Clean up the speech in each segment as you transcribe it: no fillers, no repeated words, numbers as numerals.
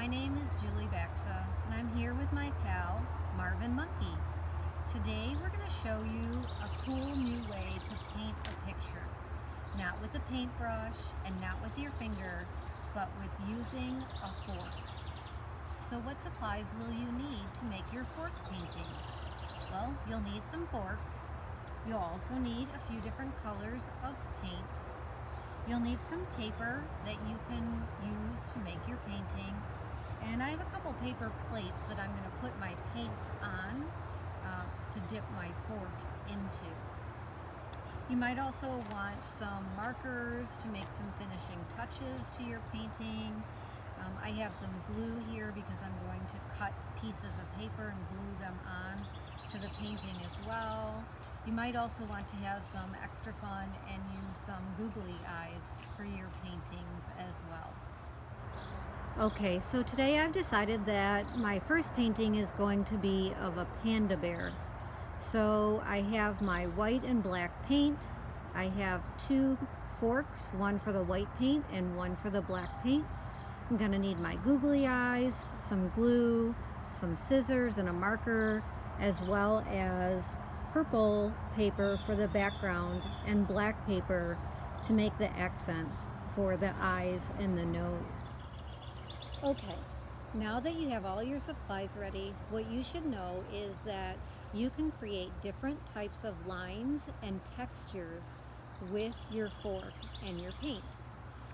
My name is Baxa, and I'm here with my pal, Marvin Monkey. Today we're going to show you a cool new way to paint a picture. Not with a paintbrush and not with your finger, but with using a fork. So what supplies will you need to make your fork painting? Well, you'll need some forks. You'll also need a few different colors of paint. You'll need some paper that you can use to make your painting. And I have a couple paper plates that I'm going to put my paints on to dip my fork into. You might also want some markers to make some finishing touches to your painting. I have some glue here because I'm going to cut pieces of paper and glue them on to the painting as well. You might also want to have some extra fun and use some googly eyes for your paintings as well. Okay, so today I've decided that my first painting is going to be of a panda bear. So I have my white and black paint. I have two forks, one for the white paint and one for the black paint. I'm going to need my googly eyes, some glue, some scissors and a marker, as well as purple paper for the background and black paper to make the accents for the eyes and the nose. Okay, now that you have all your supplies ready, what you should know is that you can create different types of lines and textures with your fork and your paint.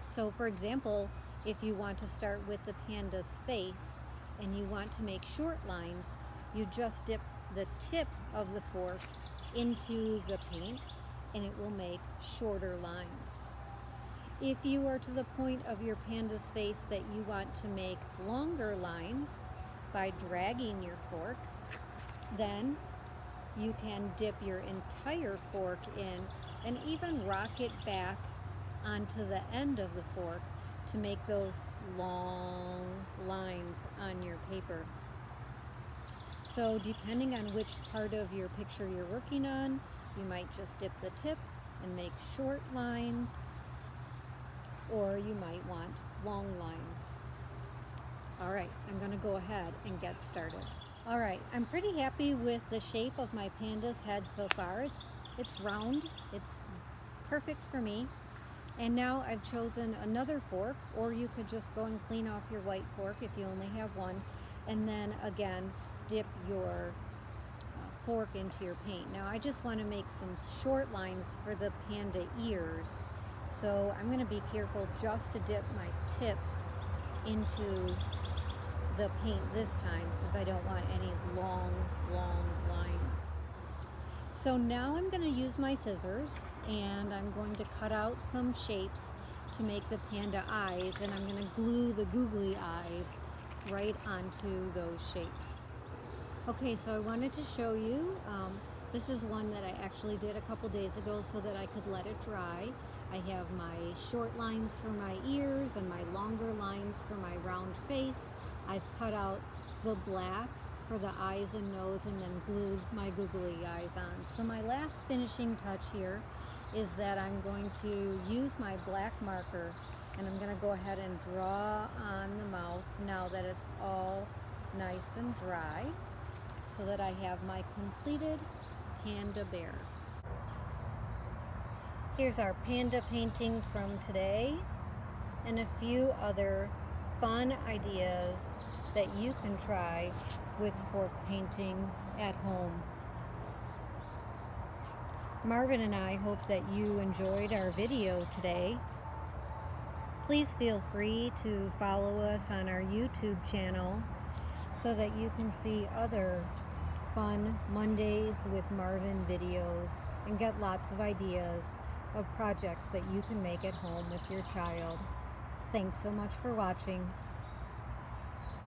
So for example, if you want to start with the panda's face and you want to make short lines, you just dip the tip of the fork into the paint and it will make shorter lines. If you are to the point of your panda's face that you want to make longer lines by dragging your fork, then you can dip your entire fork in and even rock it back onto the end of the fork to make those long lines on your paper. So depending on which part of your picture you're working on, you might just dip the tip and make short lines, or you might want long lines. All right, I'm going to go ahead and get started. All right, I'm pretty happy with the shape of my panda's head so far. It's round, it's perfect for me. And now I've chosen another fork, or you could just go and clean off your white fork if you only have one, and then again dip your fork into your paint. Now I just want to make some short lines for the panda ears, so I'm going to be careful just to dip my tip into the paint this time because I don't want any long lines. So now I'm going to use my scissors and I'm going to cut out some shapes to make the panda eyes, and I'm going to glue the googly eyes right onto those shapes. Okay, so I wanted to show you, this is one that I actually did a couple days ago so that I could let it dry. I have my short lines for my ears and my longer lines for my round face. I've cut out the black for the eyes and nose and then glued my googly eyes on. So my last finishing touch here is that I'm going to use my black marker and I'm going to go ahead and draw on the mouth now that it's all nice and dry, so that I have my completed panda bear. Here's our panda painting from today and a few other fun ideas that you can try with fork painting at home. Marvin and I hope that you enjoyed our video today. Please feel free to follow us on our YouTube channel so that you can see other fun Mondays with Marvin videos and get lots of ideas of projects that you can make at home with your child. Thanks so much for watching.